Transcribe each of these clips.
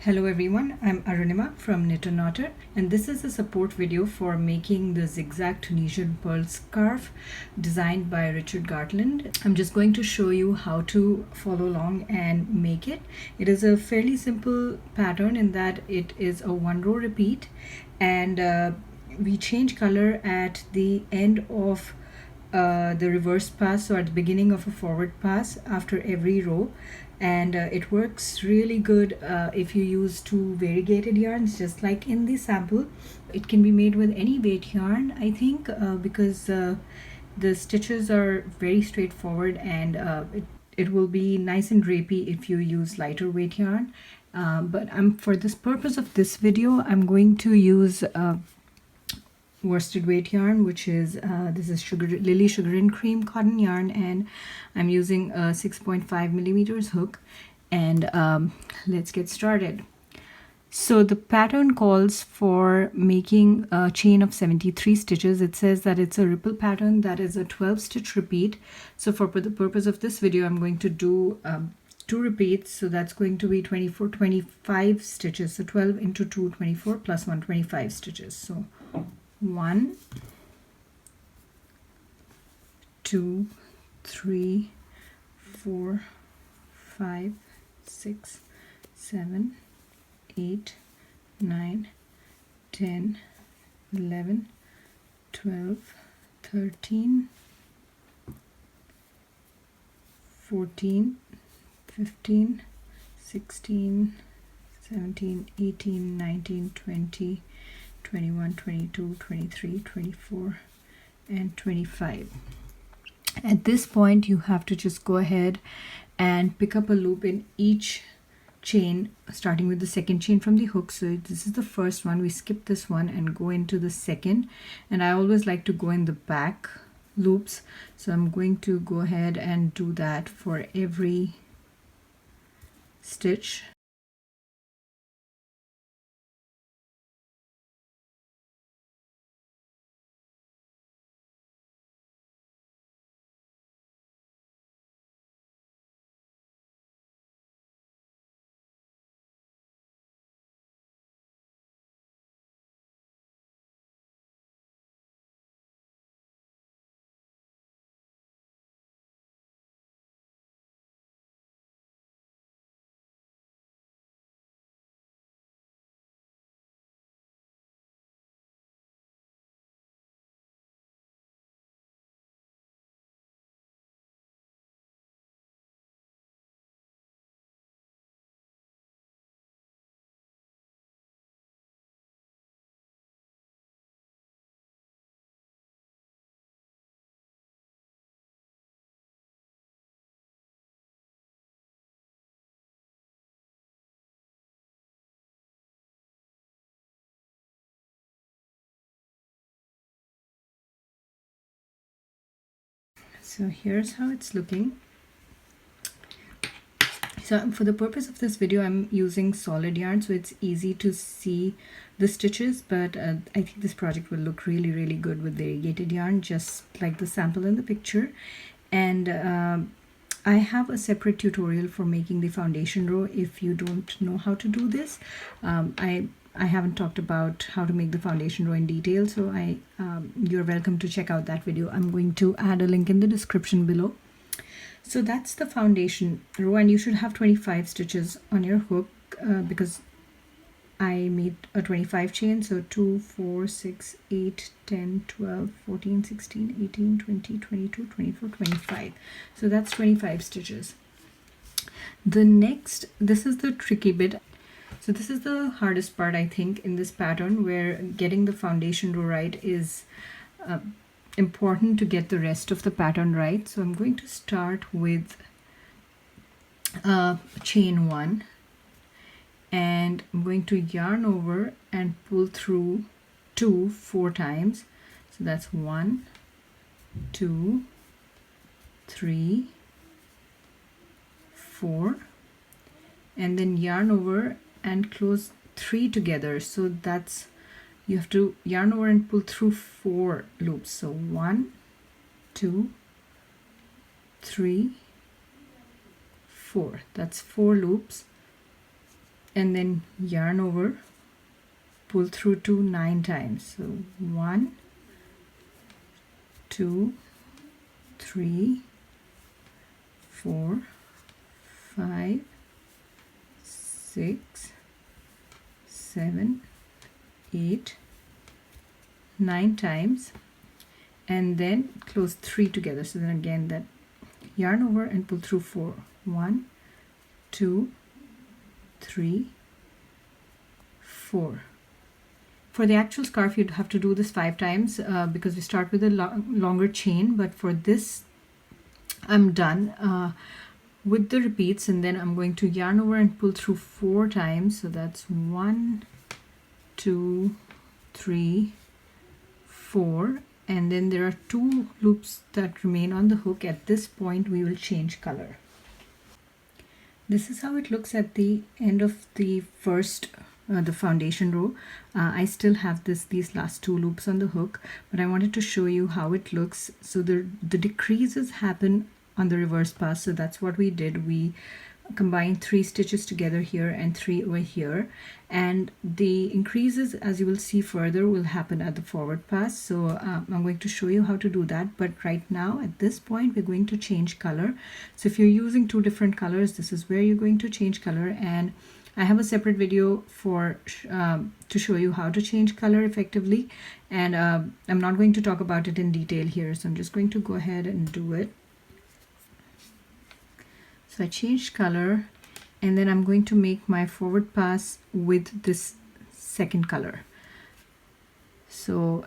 Hello everyone, I'm Arunima from Knit and Knotter, and this is a support video for making the zigzag Tunisian pearl scarf designed by Richard Gartland. I'm just going to show you how to follow along and make it. It is a fairly simple pattern in that it is a one row repeat, and we change color at the end of the reverse pass, so at the beginning of a forward pass after every row. And it works really good if you use two variegated yarns, just like in the sample. It can be made with any weight yarn, I think, because the stitches are very straightforward, and it will be nice and drapey if you use lighter weight yarn. But for this purpose of this video, I'm going to use worsted weight yarn, which is this is Lily Sugar and Cream cotton yarn, and I'm using a 6.5 millimeters hook. And let's get started. So the pattern calls for making a chain of 73 stitches. It says that it's a ripple pattern that is a 12 stitch repeat. So for the purpose of this video, I'm going to do two repeats, so that's going to be 25 stitches. So 12 into 2, 24 plus 1, 25 stitches. So 1, 2, 3, 4, 5, 6, 7, 8, 9, 10, 11, 12, 13, 14, 15, 16, 17, 18, 19, 20, 21, 22, 23, 24, and 25. At this point, you have to just go ahead and pick up a loop in each chain, starting with the second chain from the hook. So this is the first one. We skip this one and go into the second. And I always like to go in the back loops. So I'm going to go ahead and do that for every stitch. So here's how it's looking. So for the purpose of this video, I'm using solid yarn, so it's easy to see the stitches, but I think this project will look really, really good with variegated yarn, just like the sample in the picture. And I have a separate tutorial for making the foundation row if you don't know how to do this. I haven't talked about how to make the foundation row in detail, so you're welcome to check out that video. I'm going to add a link in the description below. So that's the foundation row, and you should have 25 stitches on your hook because I made a 25 chain. So 2, 4, 6, 8, 10, 12, 14, 16, 18, 20, 22, 24, 25. So that's 25 stitches. This is the tricky bit. So this is the hardest part, I think, in this pattern, where getting the foundation row right is important to get the rest of the pattern right. So I'm going to start with chain 1, and I'm going to yarn over and pull through 2 4 times. So that's 1, 2, 3, 4, and then yarn over and close 3 together. So that's, you have to yarn over and pull through 4 loops. So 1, 2, 3, 4. That's 4 loops. and then yarn over, pull through 2 9 times. So 1, 2, 3, 4, 5, 6, 7, 8, 9 times, and then close 3 together. So then again that yarn over and pull through 4. 1, 2, 3, 4. For the actual scarf, you'd have to do this 5 times because we start with a longer chain, but for this I'm done with the repeats, and then I'm going to yarn over and pull through 4 times. So that's 1, 2, 3, 4, and then there are 2 loops that remain on the hook. At this point we will change color. This is how it looks at the end of the first the foundation row. I still have these last 2 loops on the hook, but I wanted to show you how it looks. So the decreases happen on the reverse pass. So that's what we did. We combined 3 stitches together here and 3 over here, and the increases, as you will see further, will happen at the forward pass. So I'm going to show you how to do that, but right now at this point we're going to change color. So if you're using 2 different colors, this is where you're going to change color, and I have a separate video for to show you how to change color effectively, and I'm not going to talk about it in detail here, so I'm just going to go ahead and do it. So I changed color, and then I'm going to make my forward pass with this second color. So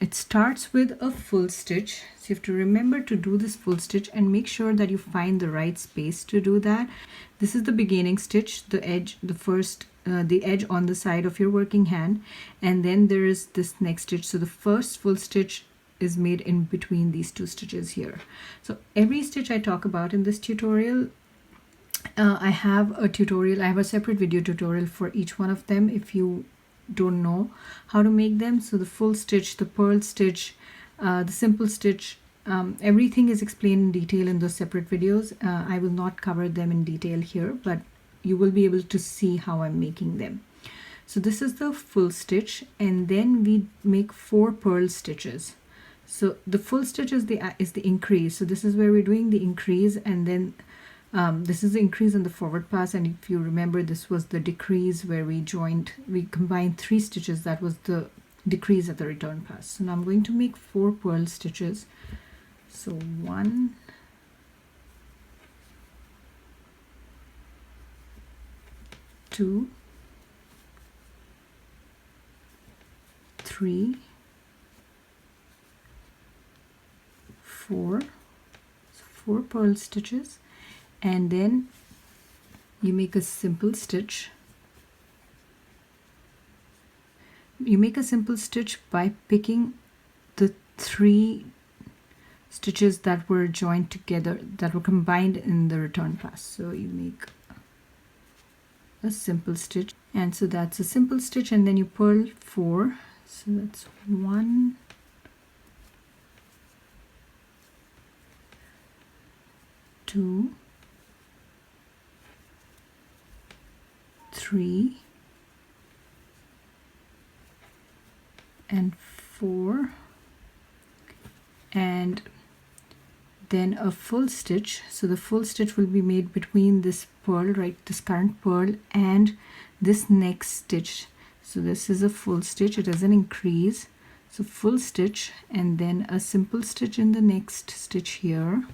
it starts with a full stitch. So you have to remember to do this full stitch and make sure that you find the right space to do that. This is the beginning stitch, the edge, the edge on the side of your working hand, and then there is this next stitch. So the first full stitch is made in between these 2 stitches here. So every stitch I talk about in this tutorial, I have a separate video tutorial for each one of them if you don't know how to make them. So the full stitch, the purl stitch, the simple stitch, everything is explained in detail in those separate videos. I will not cover them in detail here, but you will be able to see how I'm making them. So this is the full stitch, and then we make 4 purl stitches. So the full stitch is the increase. So this is where we're doing the increase, and then this is the increase in the forward pass. And if you remember, this was the decrease where we combined 3 stitches. That was the decrease at the return pass. So now I'm going to make 4 purl stitches. So 1, 2, 3, 4, so 4 purl stitches, and then you make a simple stitch. You make a simple stitch by picking the 3 stitches that were joined together, that were combined in the return pass. So you make a simple stitch, and so that's a simple stitch, and then you purl 4. So that's 1, 2, 3, and 4, and then a full stitch. So the full stitch will be made between this purl, right, this current purl, and this next stitch. So this is a full stitch, it is an increase. So full stitch, and then a simple stitch in the next stitch here,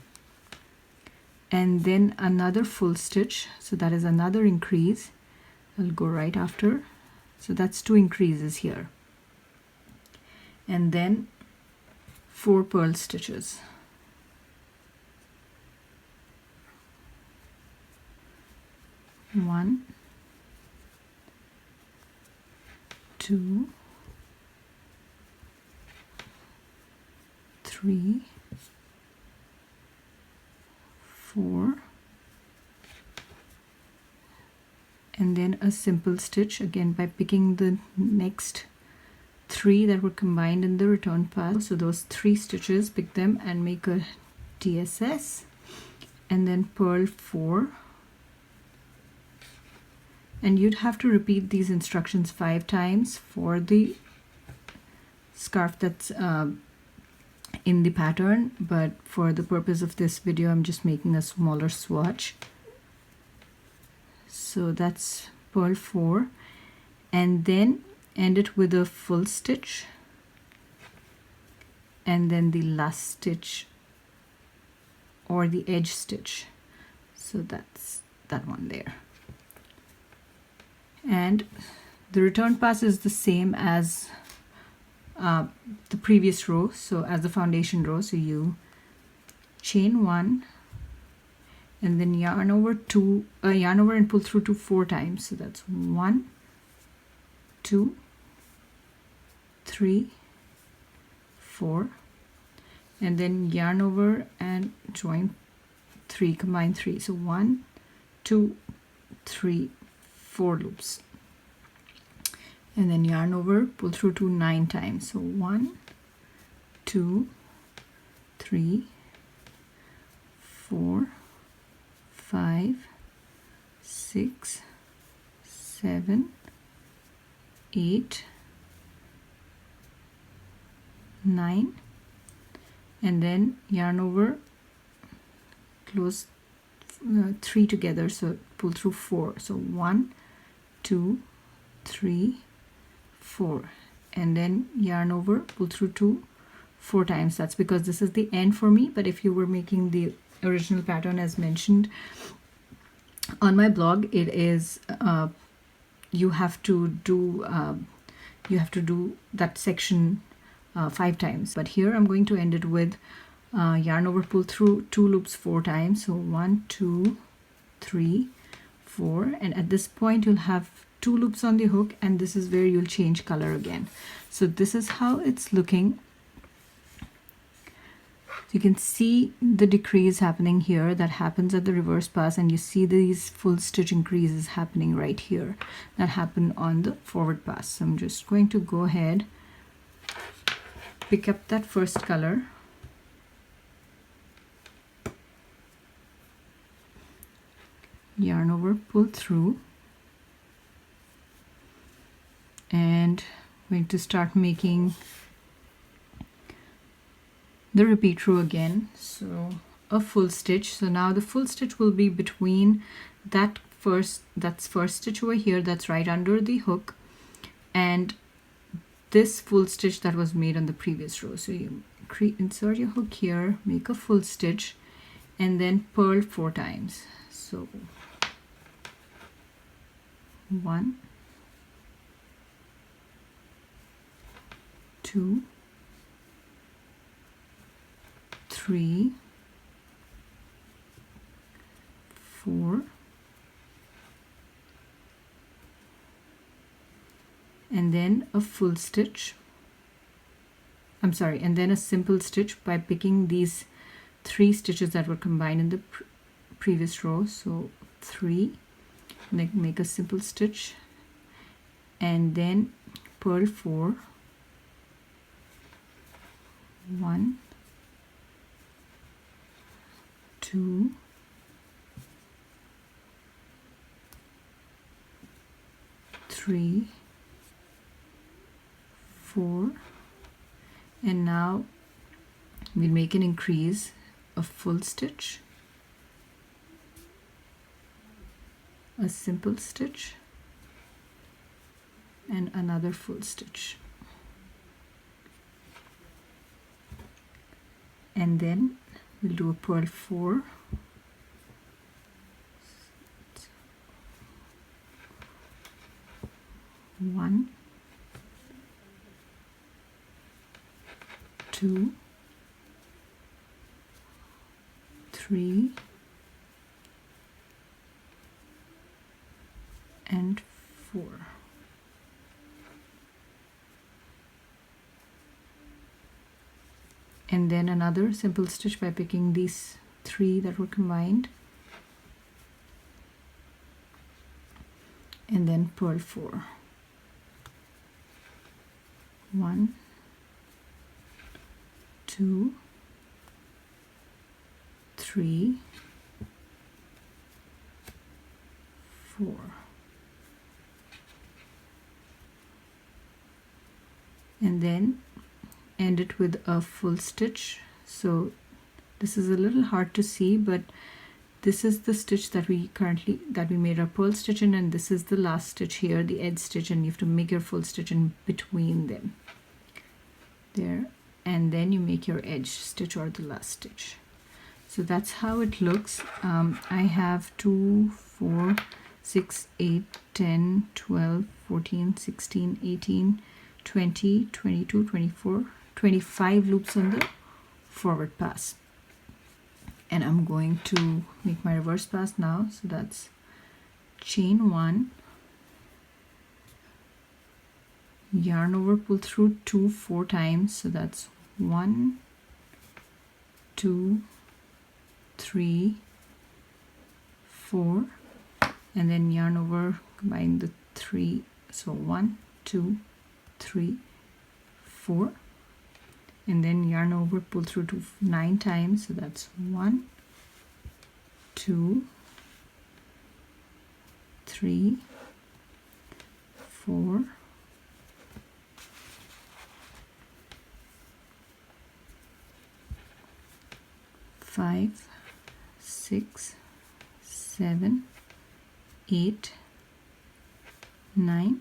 and then another full stitch. So that is another increase. I'll go right after. So that's 2 increases here, and then 4 purl stitches. One, 2, 3, 4, and then a simple stitch again by picking the next 3 that were combined in the return pass. So those 3 stitches, pick them and make a TSS, and then purl 4, and you'd have to repeat these instructions 5 times for the scarf that's in the pattern, but for the purpose of this video I'm just making a smaller swatch. So that's purl 4, and then end it with a full stitch, and then the last stitch or the edge stitch. So that's that one there. And the return pass is the same as the previous row, so as the foundation row. So you chain 1 and then yarn over and pull through 2 4 times. So that's 1, 2, 3, 4, and then yarn over and join 3, combine 3. So 1, 2, 3, 4 loops, and then yarn over, pull through 2 9 times. So 1, 2, 3, 4, 5, 6, 7, 8, 9, and then yarn over, close 3 together, so pull through 4. So 1, 2, 3, 4, and then yarn over, pull through 2 4 times. That's because this is the end for me, but if you were making the original pattern as mentioned on my blog, it is you have to do that section 5 times, but here I'm going to end it with yarn over, pull through 2 loops 4 times. So 1, 2, 3, 4, and at this point you'll have 2 loops on the hook, and this is where you'll change color again. So this is how it's looking. You can see the decrease happening here that happens at the reverse pass, and you see these full stitch increases happening right here that happen on the forward pass. So I'm just going to go ahead, pick up that first color, yarn over, pull through, and I'm going to start making the repeat row again. So a full stitch. So now the full stitch will be between that's first stitch over here that's right under the hook and this full stitch that was made on the previous row. So you insert your hook here, make a full stitch, and then purl 4 times. So 1, 2, 3, 4, and then a full stitch. I'm sorry, and then a simple stitch by picking these 3 stitches that were combined in the previous row. So 3, make a simple stitch, and then purl 4, 1, 2, 3, 4, and now we'll make an increase, a full stitch, a simple stitch, and another full stitch, and then we'll do a purl 4, 1, 2, 3, and 4. And then another simple stitch by picking these 3 that were combined, and then purl 4, 1, 2, 3, 4, and then end it with a full stitch. So this is a little hard to see, but this is the stitch that we made our purl stitch in, and this is the last stitch here, the edge stitch, and you have to make your full stitch in between them there, and then you make your edge stitch or the last stitch. So that's how it looks. I have 2, 4, 6, 8, 10, 12, 14, 16, 18, 20, 22, 24, 25 loops on the forward pass. And I'm going to make my reverse pass now. So that's chain 1, yarn over, pull through 2 4 times. So that's 1, 2, 3, 4, and then yarn over, combine the 3. So 1, 2, 3, 4. And then yarn over, pull through 9 times. So that's 1, 2, 3, 4, 5, 6, 7, 8, 9,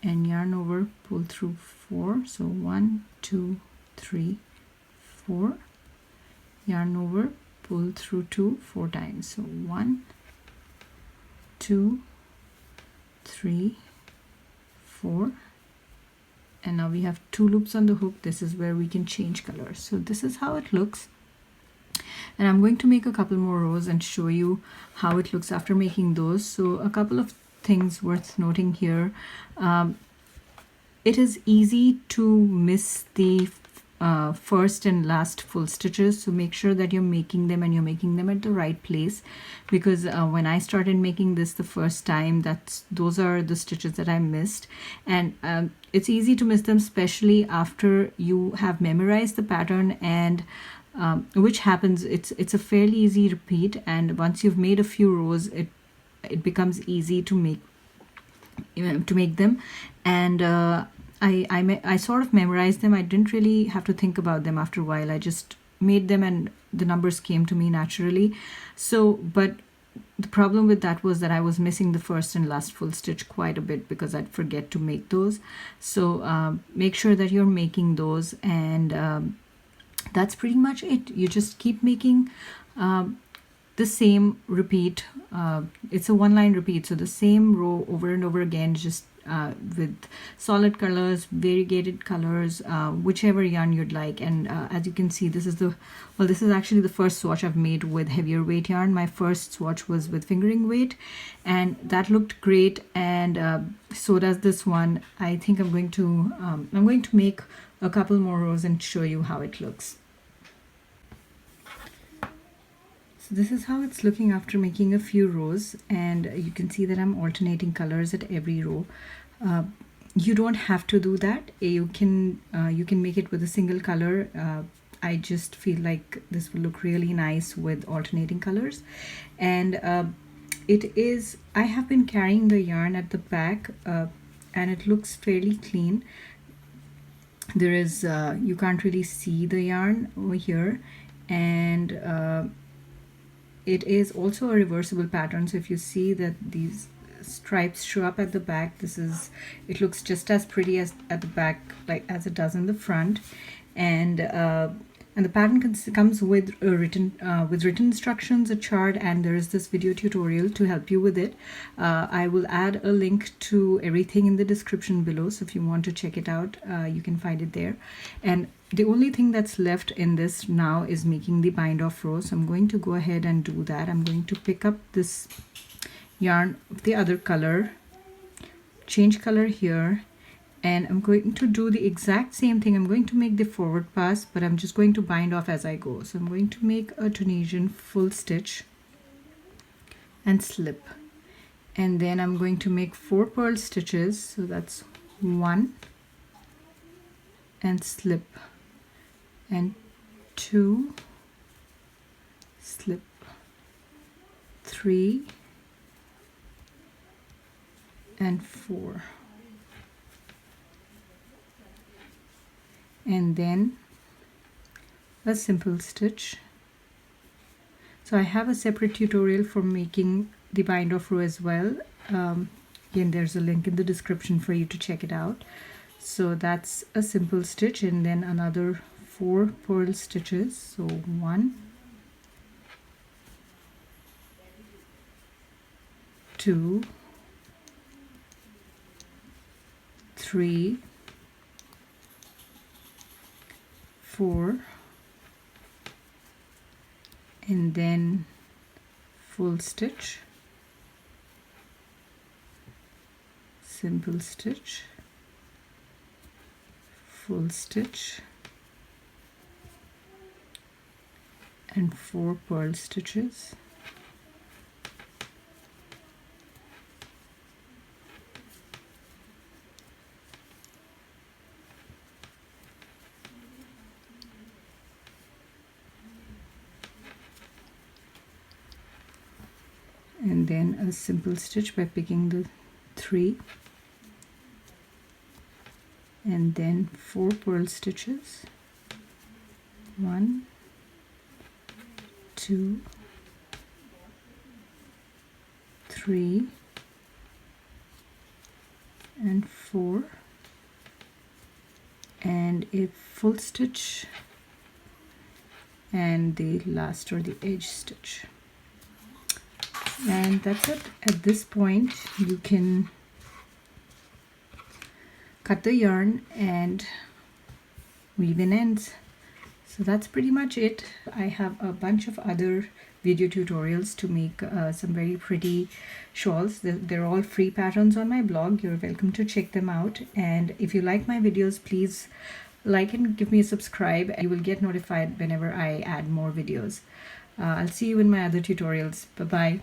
and yarn over, pull through 4. So 1, 2, 3, 4, yarn over, pull through 2 4 times. So 1, 2, 3, 4, and now we have 2 loops on the hook. This is where we can change colors. So this is how it looks, and I'm going to make a couple more rows and show you how it looks after making those. So a couple of things worth noting here. It is easy to miss the first and last full stitches, so make sure that you're making them and you're making them at the right place, because when I started making this the first time, those are the stitches that I missed, and it's easy to miss them, especially after you have memorized the pattern, and which happens, it's a fairly easy repeat, and once you've made a few rows, it becomes easy to make them. And I sort of memorized them. I didn't really have to think about them after a while. I just made them and the numbers came to me naturally. So, but the problem with that was that I was missing the first and last full stitch quite a bit because I'd forget to make those. So make sure that you're making those, and that's pretty much it. You just keep making the same repeat. It's a one-line repeat, so the same row over and over again, just with solid colors, variegated colors, whichever yarn you'd like. And as you can see, this is actually the first swatch I've made with heavier weight yarn. My first swatch was with fingering weight, and that looked great, and so does this one. I think I'm going to make a couple more rows and show you how it looks. So this is how it's looking after making a few rows, and you can see that I'm alternating colors at every row. You don't have to do that. You can make it with a single color. I just feel like this will look really nice with alternating colors. And I have been carrying the yarn at the back, and it looks fairly clean. There is you can't really see the yarn over here, and it is also a reversible pattern. So if you see that these stripes show up at the back, it looks just as pretty as at the back as it does in the front. And the pattern comes with written instructions, a chart, and there is this video tutorial to help you with it. I will add a link to everything in the description below, so if you want to check it out, you can find it there. And the only thing that's left in this now is making the bind off row. So I'm going to go ahead and do that. I'm going to pick up this yarn of the other color, change color here, and I'm going to do the exact same thing. I'm going to make the forward pass, but I'm just going to bind off as I go. So I'm going to make a Tunisian full stitch and slip, and then I'm going to make 4 purl stitches. So that's 1 and slip, and 2, slip, 3 and 4. and then a simple stitch. So I have a separate tutorial for making the bind off row as well. Again, there's a link in the description for you to check it out. So that's a simple stitch, and then another 4 purl stitches. So 1, 2, 3, 4, and then full stitch, simple stitch, full stitch, and 4 purl stitches. And then a simple stitch by picking the 3, and then 4 purl stitches, 1, 2, 3, and 4, and a full stitch, and the last or the edge stitch. And that's it. At this point you can cut the yarn and weave in ends. So that's pretty much it. I have a bunch of other video tutorials to make some very pretty shawls. They're all free patterns on my blog. You're welcome to check them out. And if you like my videos, please like and give me a subscribe. You will get notified whenever I add more videos. I'll see you in my other tutorials. Bye bye.